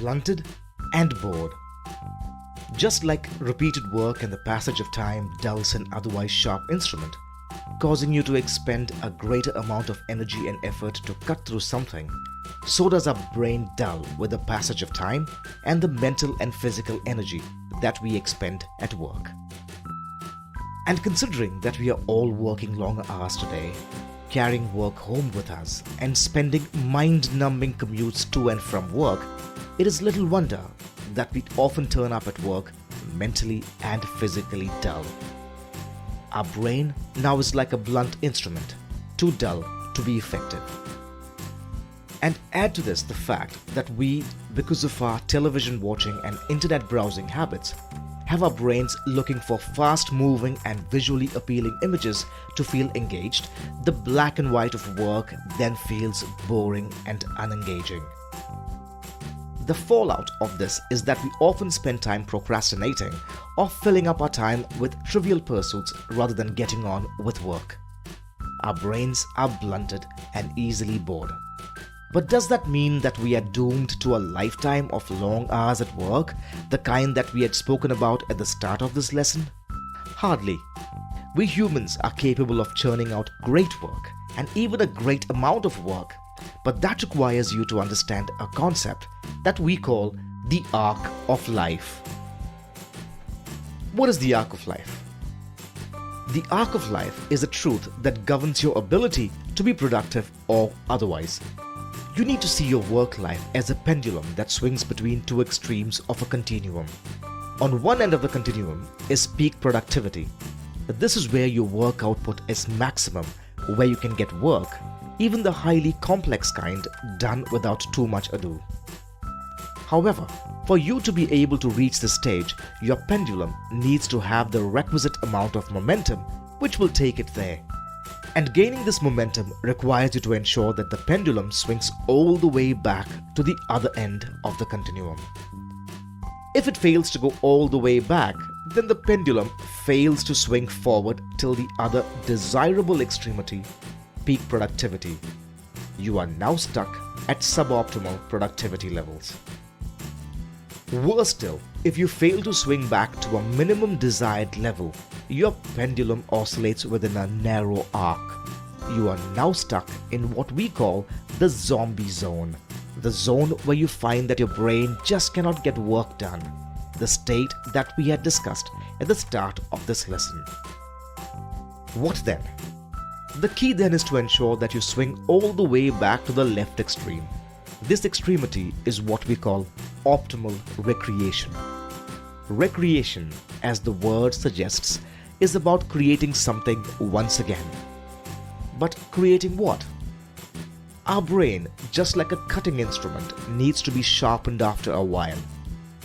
blunted and bored. Just like repeated work and the passage of time dulls an otherwise sharp instrument, causing you to expend a greater amount of energy and effort to cut through something, so does our brain dull with the passage of time and the mental and physical energy that we expend at work. And considering that we are all working longer hours today, carrying work home with us, and spending mind-numbing commutes to and from work, it is little wonder that we often turn up at work mentally and physically dull. Our brain now is like a blunt instrument, too dull to be effective. And add to this the fact that we, because of our television watching and internet browsing habits, have our brains looking for fast-moving and visually appealing images to feel engaged, the black and white of work then feels boring and unengaging. The fallout of this is that we often spend time procrastinating or filling up our time with trivial pursuits rather than getting on with work. Our brains are blunted and easily bored. But does that mean that we are doomed to a lifetime of long hours at work, the kind that we had spoken about at the start of this lesson? Hardly. We humans are capable of churning out great work and even a great amount of work, but that requires you to understand a concept that we call the arc of life. What is the arc of life? The arc of life is a truth that governs your ability to be productive or otherwise. You need to see your work life as a pendulum that swings between two extremes of a continuum. On one end of the continuum is peak productivity. This is where your work output is maximum, where you can get work, even the highly complex kind, done without too much ado. However, for you to be able to reach this stage, your pendulum needs to have the requisite amount of momentum which will take it there. And gaining this momentum requires you to ensure that the pendulum swings all the way back to the other end of the continuum. If it fails to go all the way back, then the pendulum fails to swing forward till the other desirable extremity, peak productivity. You are now stuck at suboptimal productivity levels. Worse still, if you fail to swing back to a minimum desired level, your pendulum oscillates within a narrow arc. You are now stuck in what we call the zombie zone. The zone where you find that your brain just cannot get work done. The state that we had discussed at the start of this lesson. What then? The key then is to ensure that you swing all the way back to the left extreme. This extremity is what we call optimal recreation. Recreation, as the word suggests, is about creating something once again. But creating what? Our brain, just like a cutting instrument, needs to be sharpened after a while.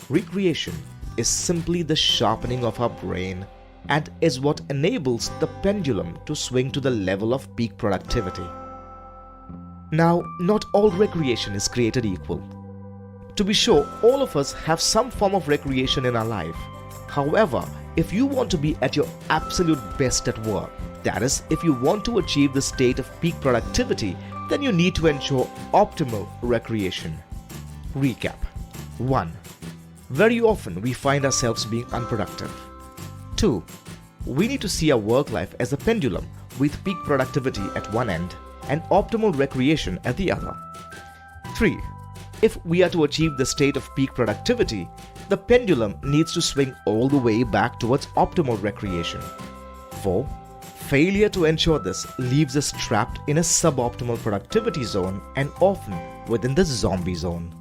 Recreation is simply the sharpening of our brain and is what enables the pendulum to swing to the level of peak productivity. Now, not all recreation is created equal. To be sure, all of us have some form of recreation in our life. However, if you want to be at your absolute best at work, that is, if you want to achieve the state of peak productivity, then you need to ensure optimal recreation. Recap. 1. Very often we find ourselves being unproductive. 2. We need to see our work life as a pendulum with peak productivity at one end and optimal recreation at the other. 3. If we are to achieve the state of peak productivity, the pendulum needs to swing all the way back towards optimal recreation. 4. Failure to ensure this leaves us trapped in a suboptimal productivity zone and often within the zombie zone.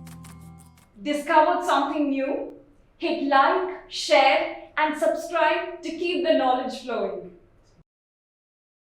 Discovered something new? Hit like, share and subscribe to keep the knowledge flowing.